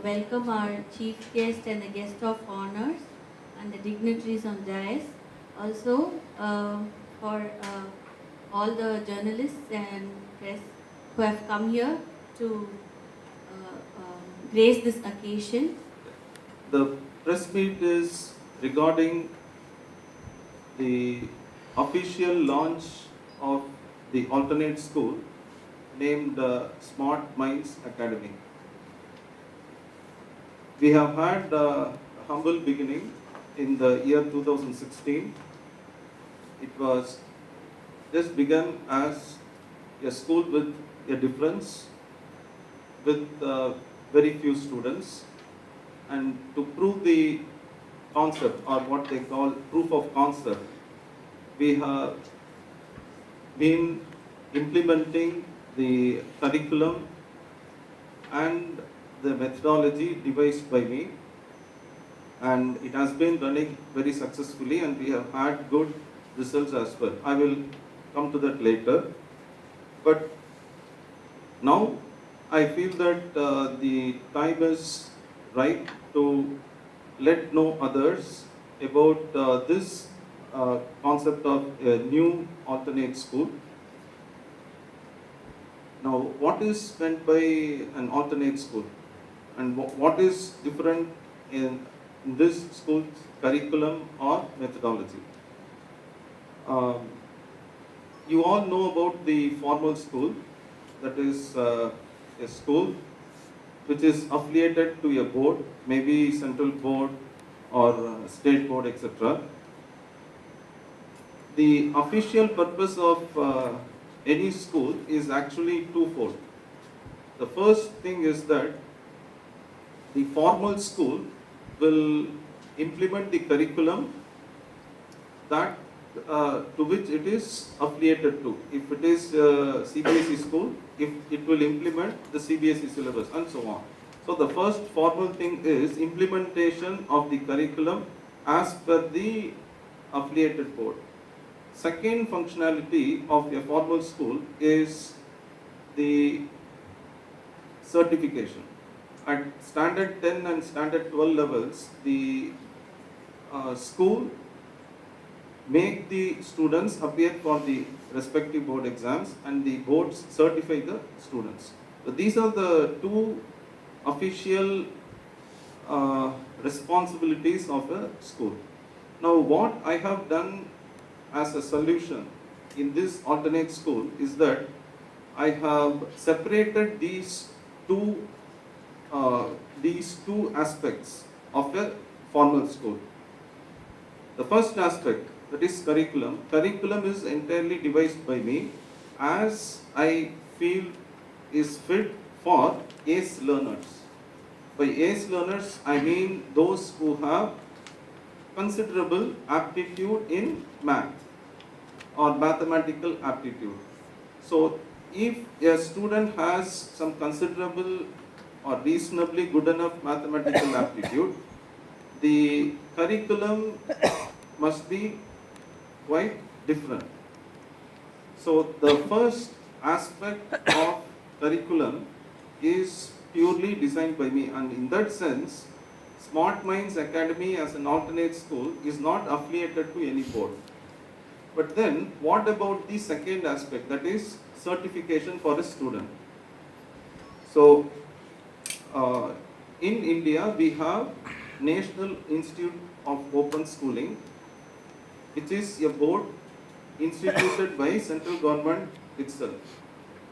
welcome our chief guest and the guest of honors and the dignitaries on dais. Also, for all the journalists and press who have come here to grace this occasion. The press meet is regarding the official launch of the alternate school named Smart Minds Academy. We have had a humble beginning in the year 2016. It was just begun as a school with a difference, with very few students, and to prove the concept, or what they call proof of concept, we have been implementing the curriculum and the methodology devised by me, and it has been running very successfully, and we have had good results as well. I will come to that later, but now I feel that the time is right to let know others about this concept of a new alternate school. Now, what is meant by an alternate school, and what is different in this school's curriculum or methodology? You all know about the formal school, that is a school which is affiliated to a board, maybe central board or state board, etc. The official purpose of any school is actually twofold. The first thing is that the formal school will implement the curriculum that to which it is affiliated to. If it is CBSE school, if it will implement the CBSE syllabus and so on. So the first formal thing is implementation of the curriculum as per the affiliated board. Second functionality of a formal school is the certification. At standard 10 and standard 12 levels, the school make the students appear for the respective board exams, and the boards certify the students. So these are the two official responsibilities of a school. Now, what I have done as a solution in this alternate school is that I have separated these two aspects of a formal school. The first aspect, that is curriculum. Curriculum is entirely devised by me as I feel is fit for ACE learners. By ACE learners, I mean those who have considerable aptitude in math or mathematical aptitude. So, if a student has some considerable or reasonably good enough mathematical aptitude, the curriculum must be quite different. So the first aspect of curriculum is purely designed by me, and in that sense, Smart Minds Academy as an alternate school is not affiliated to any board. But then, what about the second aspect, that is certification for a student? So, in India, we have National Institute of Open Schooling, which is a board instituted by central government itself,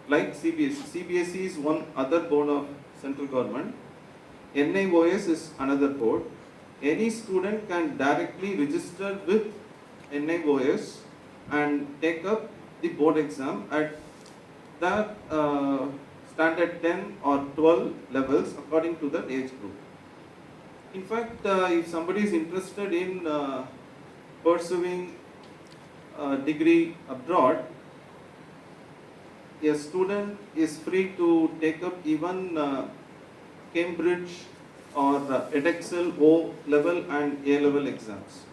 like CBSE. CBSE is one other board of central government. NIOS is another board. Any student can directly register with NIOS and take up the board exam at the standard 10 or 12 levels according to the age group. In fact, if somebody is interested in pursuing a degree abroad, a student is free to take up even Cambridge or Edexcel O level and A level exams.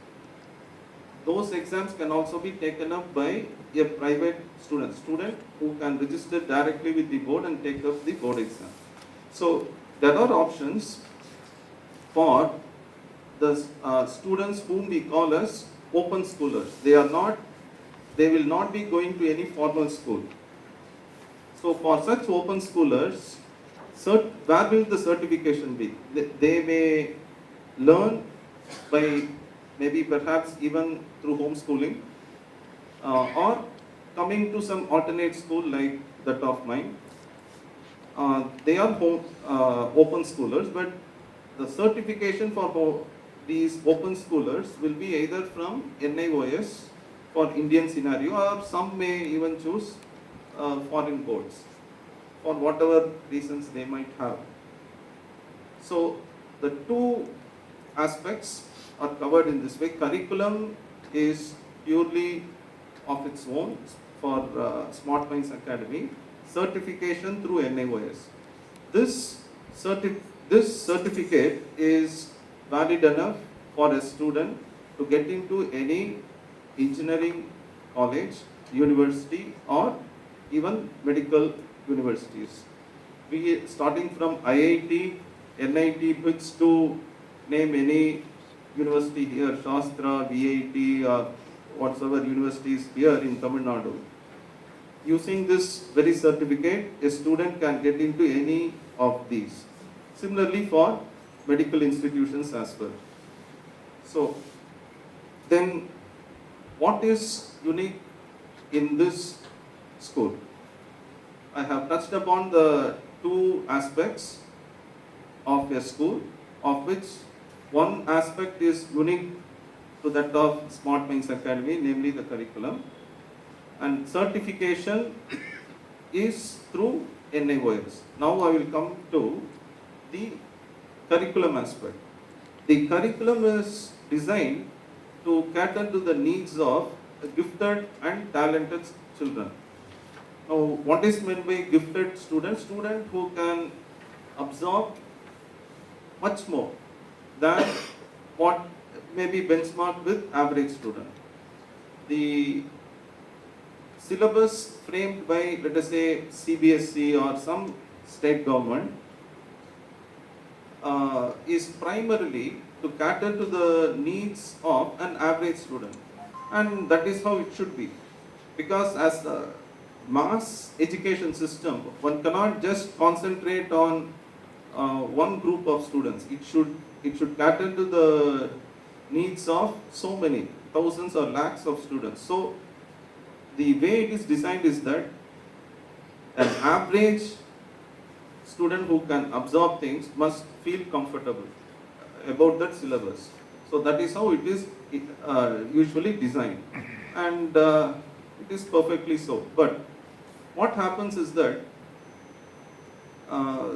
Those exams can also be taken up by a private student who can register directly with the board and take up the board exam. So there are options. for the students whom we call as open schoolers. They will not be going to any formal school. So for such open schoolers, where will the certification be? They may learn by maybe perhaps even through homeschooling, or coming to some alternate school like that of mine. They are open schoolers, but the certification for these open schoolers will be either from NIOS for Indian scenario, or some may even choose foreign boards for whatever reasons they might have. So the two aspects are covered in this way. Curriculum is purely of its own for Smart Minds Academy. Certification through NIOS. This certificate is valid enough for a student to get into any engineering college, university, or even medical universities. Starting from IIT, NIT, BITS, to name any university here, Shastra, VIT, or whatsoever universities here in Tamil Nadu. Using this very certificate, a student can get into any of these. Similarly for medical institutions as well. So, then what is unique in this school? I have touched upon the two aspects of a school, of which one aspect is unique to that of Smart Minds Academy, namely the curriculum. And certification is through NIOS. Now I will come to the curriculum aspect. The curriculum is designed to cater to the needs of gifted and talented children. Now, what is meant by gifted student? Student who can absorb much more than what may be benchmarked with average student. The syllabus framed by, let us say, CBSE or some state government is primarily to cater to the needs of an average student, and that is how it should be, because as a mass education system, one cannot just concentrate on one group of students. It should cater to the needs of so many thousands or lakhs of students. So the way it is designed is that an average student who can absorb things must feel comfortable about that syllabus. So that is how it is usually designed, and it is perfectly so. But what happens is that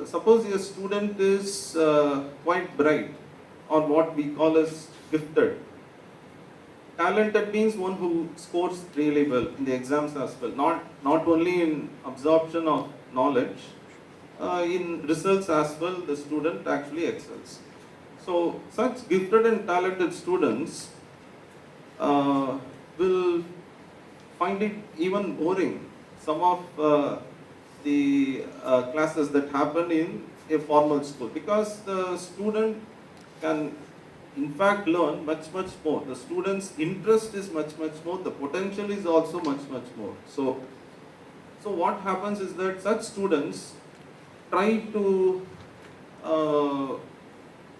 suppose a student is quite bright, or what we call as gifted. Talented means one who scores really well in the exams as well, not only in absorption of knowledge, in results as well, the student actually excels. So such gifted and talented students will find it even boring, some of the classes that happen in a formal school, because the student can in fact learn much more. The student's interest is much more, the potential is also much more. So what happens is that such students try to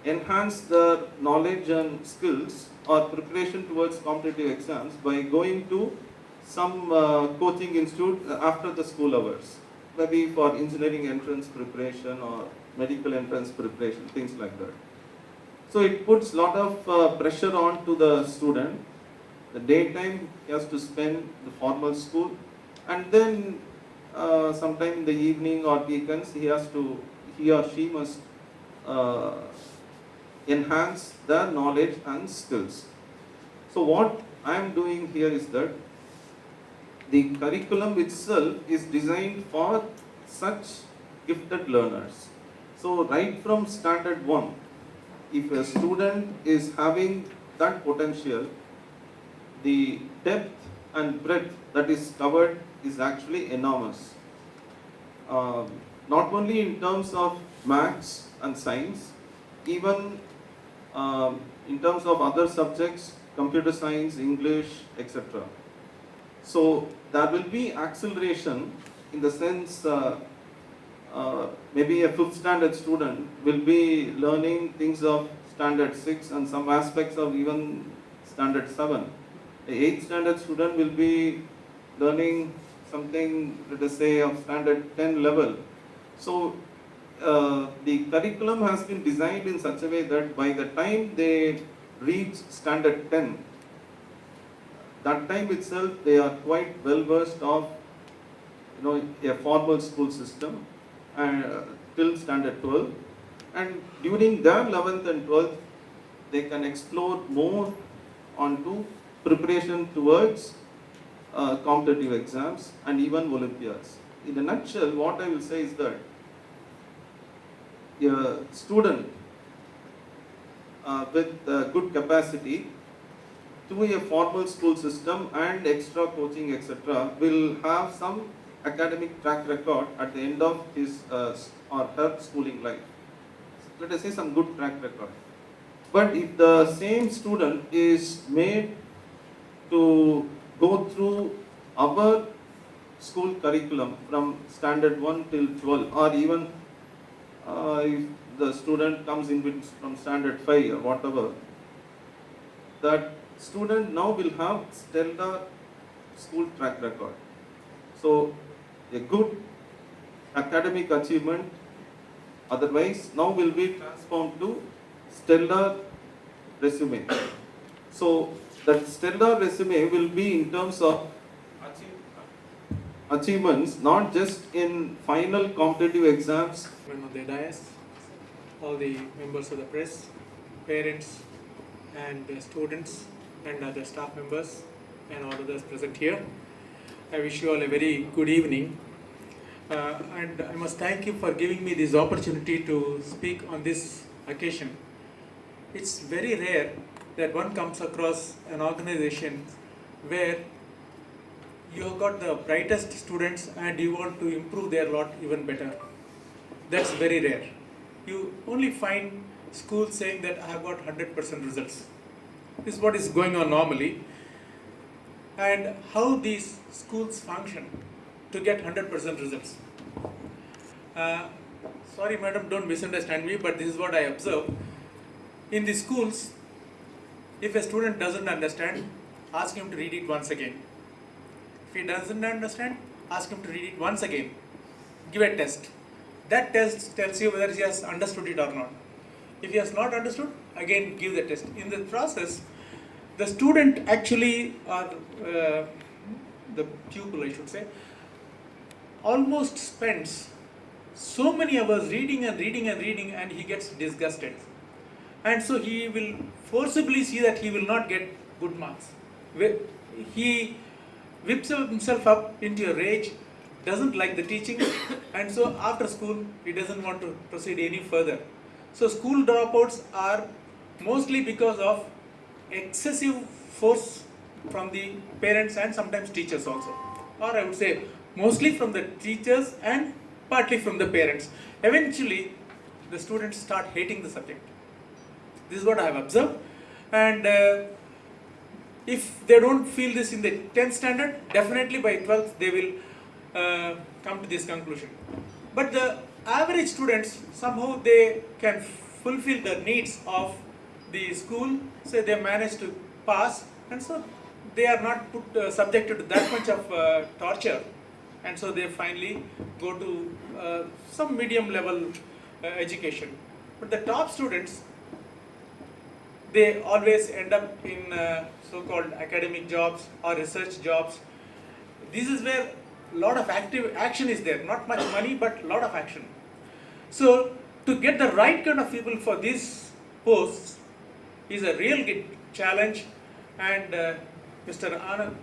enhance their knowledge and skills or preparation towards competitive exams by going to some coaching institute after the school hours, maybe for engineering entrance preparation or medical entrance preparation, things like that. So it puts a lot of pressure on to the student. The daytime he has to spend the formal school, and then sometime in the evening or weekends he or she must enhance their knowledge and skills. So what I am doing here is that the curriculum itself is designed for such gifted learners. So right from standard 1, if a student is having that potential, the depth and breadth that is covered is actually enormous. Not only in terms of maths and science, even in terms of other subjects, computer science, English, etc. So there will be acceleration in the sense maybe a 5th standard student will be learning things of standard 6 and some aspects of even standard 7. A 8th standard student will be learning something, let us say, of standard 10 level. So the curriculum has been designed in such a way that by the time they reach standard 10, that time itself they are quite well versed of a formal school system and till standard 12, and during their 11th and 12th they can explore more onto preparation towards competitive exams and even Olympiads. In a nutshell, what I will say is that a student with good capacity through a formal school system and extra coaching, etc., will have some academic track record at the end of his or her schooling life. Let us say some good track record. But if the same student is made to go through our school curriculum from standard 1 till 12, or even if the student comes in with from standard 5 or whatever, that student now will have stellar school track record. So a good academic achievement otherwise now will be transformed to stellar resume. So that stellar resume will be in terms of achievements, not just in final competitive exams. On the dais, all the members of the press, parents and students and other staff members and all others present here. I wish you all a very good evening, and I must thank you for giving me this opportunity to speak on this occasion. It's very rare that one comes across an organization where you have got the brightest students and you want to improve their lot even better. That's very rare. You only find schools saying that I have got 100% results. This is what is going on normally. And how these schools function to get 100% results. Sorry madam, don't misunderstand me, but this is what I observe. In the schools, if a student doesn't understand, ask him to read it once again. If he doesn't understand, ask him to read it once again. Give a test. That test tells you whether he has understood it or not. If he has not understood, again give the test. In the process, the student actually, or the pupil I should say, almost spends so many hours reading and reading and reading, and he gets disgusted. And so he will forcibly see that he will not get good marks. He whips himself up into a rage, doesn't like the teaching, and so after school he doesn't want to proceed any further. So school dropouts are mostly because of excessive force from the parents and sometimes teachers also, or I would say mostly from the teachers and partly from the parents. Eventually the students start hating the subject. This is what I have observed, and if they don't feel this in the 10th standard, definitely by 12th they will come to this conclusion. But the average students, somehow they can fulfill the needs of the school, so they manage to pass, and so they are not put subjected to that much of torture, and so they finally go to some medium level education. But the top students, they always end up in so-called academic jobs or research jobs. This is where a lot of active action is there, not much money, but a lot of action. So to get the right kind of people for these posts is a real challenge, and Mr. Anand,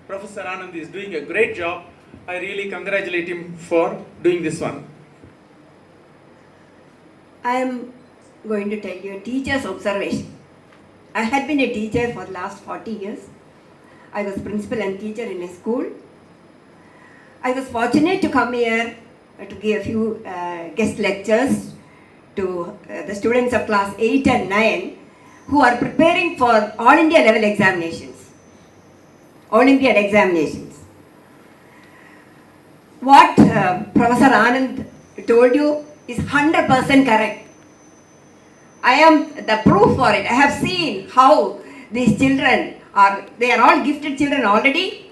Professor Anand is doing a great job. I really congratulate him for doing this one. I am going to tell you a teacher's observation. I had been a teacher for the last 40 years. I was principal and teacher in a school. I was fortunate to come here to give a few guest lectures to the students of class 8 and 9. who are preparing for all India level examinations, Olympiad examinations. What Professor Anand told you is 100% correct. I am the proof for it. I have seen how these children they are all gifted children already,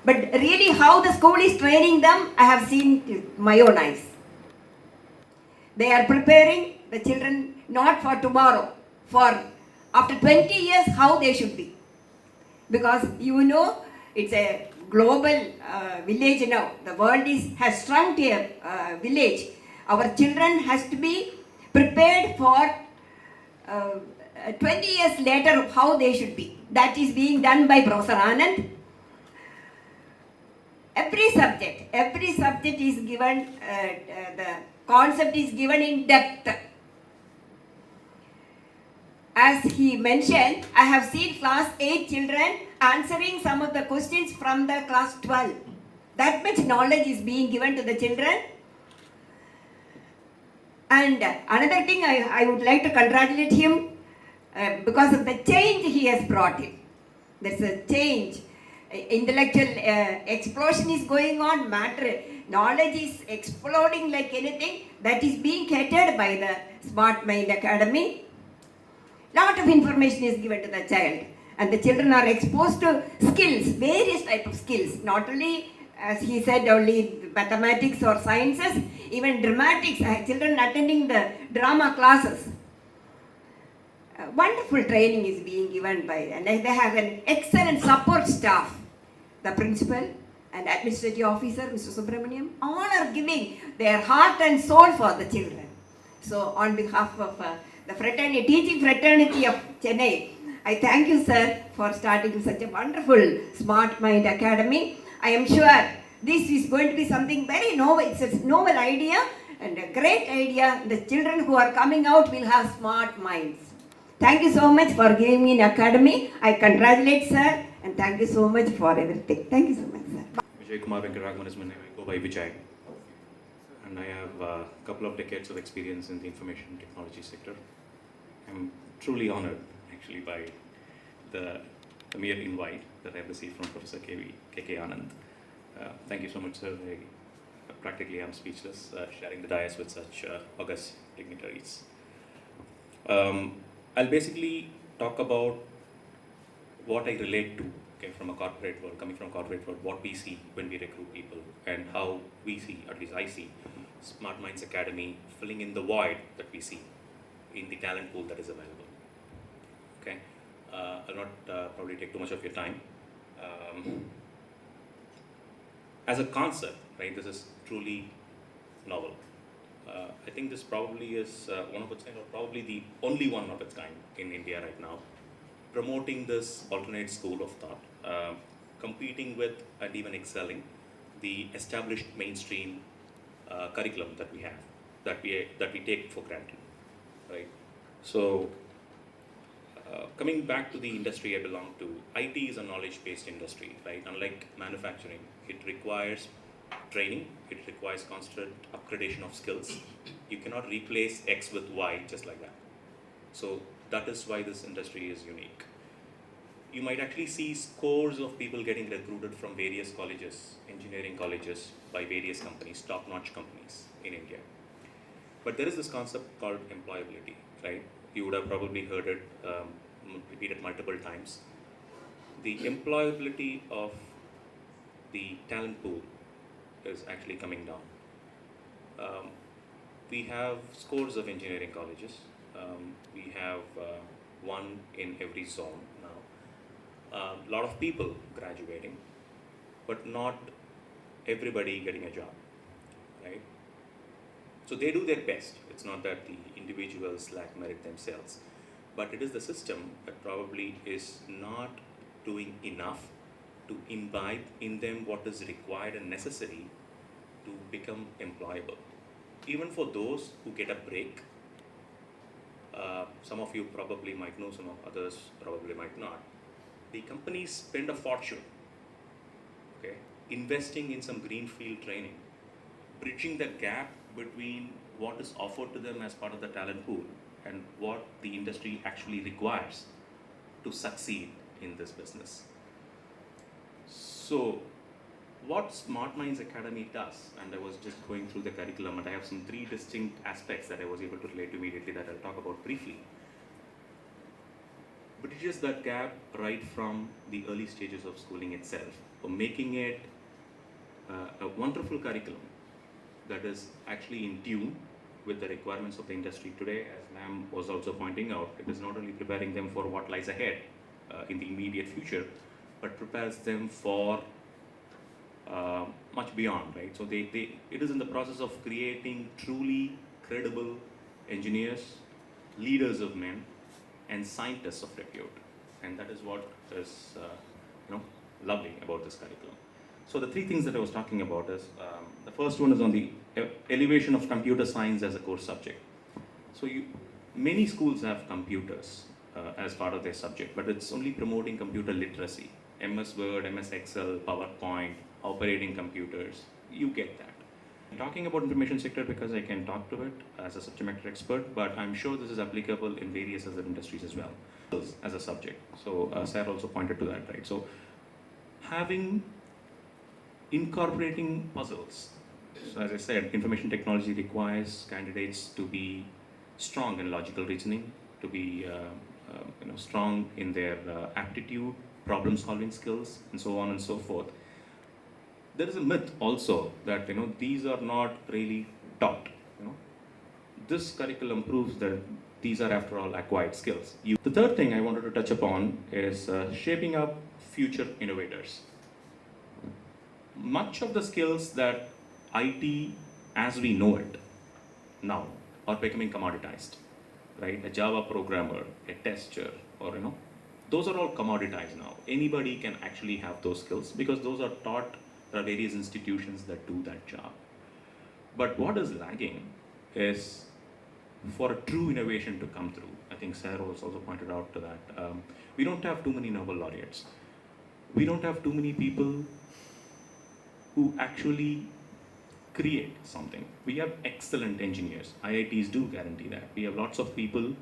but really how the school is training them, I have seen with my own eyes. They are preparing the children not for tomorrow, for after 20 years how they should be. Because it's a global village now. The world has shrunk to a village. Our children has to be prepared for 20 years later how they should be. That is being done by Professor Anand. Every subject is given, the concept is given in depth. As he mentioned, I have seen class 8 children answering some of the questions from the class 12. That much knowledge is being given to the children. And another thing I would like to congratulate him because of the change he has brought in. There's a change. Intellectual explosion is going on, knowledge is exploding like anything. That is being catered by the Smart Mind Academy. Lot of information is given to the child, and the children are exposed to skills, various type of skills, not only, as he said, only mathematics or sciences, even dramatics. I have children attending the drama classes. Wonderful training is being given by, and they have an excellent support staff. The principal and administrative officer, Mr. Subramaniam, all are giving their heart and soul for the children. So on behalf of the fraternity, teaching fraternity of Chennai, I thank you, sir, for starting such a wonderful Smart Mind Academy. I am sure this is going to be something very novel. It's a novel idea and a great idea. The children who are coming out will have smart minds. Thank you so much for giving me an academy. I congratulate, sir, and thank you so much for everything. Thank you so much, sir. Vijay Kumar Venkaragman is my name. I go by Vijay. And I have a couple of decades of experience in the information technology sector. I'm truly honored, actually, by the mere invite that I have received from Professor K.K. Anand. Thank you so much, sir. Practically, I'm speechless, sharing the dais with such august dignitaries. I'll basically talk about what I relate to, okay, from a corporate world, coming from corporate world, what we see when we recruit people, and how we see, at least I see, Smart Minds Academy filling in the void that we see in the talent pool that is available. Okay, I'll not probably take too much of your time. As a concept, right, this is truly novel. I think this probably is one of its kind, or probably the only one of its kind in India right now, promoting this alternate school of thought, competing with and even excelling the established mainstream curriculum that we have, that we take for granted, right? So, coming back to the industry I belong to, IT is a knowledge-based industry, right? Unlike manufacturing, it requires training, it requires constant upgradation of skills. You cannot replace X with Y just like that. So that is why this industry is unique. You might actually see scores of people getting recruited from various colleges, engineering colleges, by various companies, top-notch companies in India. But there is this concept called employability, right? You would have probably heard it repeated multiple times. The employability of the talent pool is actually coming down. We have scores of engineering colleges. We have one in every zone now. A lot of people graduating, but not everybody getting a job, right? So they do their best. It's not that the individuals lack merit themselves, but it is the system that probably is not doing enough to imbibe in them what is required and necessary to become employable. Even for those who get a break, some of you probably might know, some of others probably might not. The companies spend a fortune, okay, investing in some greenfield training, bridging the gap between what is offered to them as part of the talent pool and what the industry actually requires to succeed in this business. So, what Smart Minds Academy does, and I was just going through the curriculum, and I have some 3 distinct aspects that I was able to relate to immediately that I'll talk about briefly. Bridges that gap right from the early stages of schooling itself, for making it a wonderful curriculum that is actually in tune with the requirements of the industry today. As Ma'am was also pointing out, it is not only preparing them for what lies ahead in the immediate future, but prepares them for much beyond, right? So it is in the process of creating truly credible engineers, leaders of men, and scientists of repute, and that is what is lovely about this curriculum. So the 3 things that I was talking about is the first one is on the elevation of computer science as a core subject. So many schools have computers as part of their subject, but it's only promoting computer literacy. MS Word, MS Excel, PowerPoint, operating computers, you get that. I'm talking about information sector because I can talk to it as a subject matter expert, but I'm sure this is applicable in various other industries as well as a subject. So Sarah also pointed to that, right? So incorporating puzzles. So as I said, information technology requires candidates to be strong in logical reasoning, to be strong in their aptitude, problem solving skills, and so on and so forth. There is a myth also that these are not really taught. This curriculum proves that these are after all acquired skills. The third thing I wanted to touch upon is shaping up future innovators. Much of the skills that IT as we know it now are becoming commoditized, right? A Java programmer, a tester, or those are all commoditized now. Anybody can actually have those skills because those are taught. There are various institutions that do that job. But what is lagging is for a true innovation to come through. I think Sarah was also pointed out to that. We don't have too many Nobel laureates. We don't have too many people who actually create something. We have excellent engineers. IITs do guarantee that. We have lots of people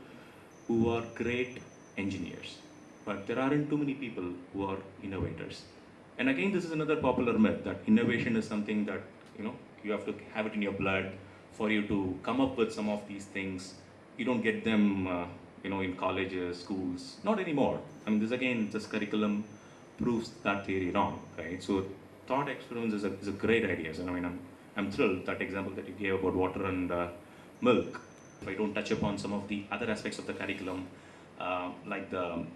who are great engineers, but there aren't too many people who are innovators. And again, this is another popular myth that innovation is something that you have to have it in your blood for you to come up with some of these things. You don't get them in colleges, schools, not anymore. I mean, this curriculum proves that theory wrong, right? So thought experiments is a great idea. So, I mean, I'm thrilled that example that you gave about water and milk. If I don't touch upon some of the other aspects of the curriculum, like the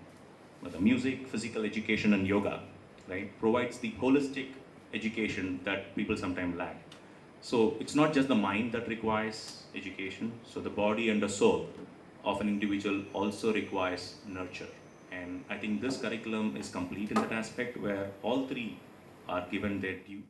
music, physical education, and yoga, right, provides the holistic education that people sometimes lack. So it's not just the mind that requires education. So the body and the soul of an individual also requires nurture. And I think this curriculum is complete in that aspect where all 3 are given their due.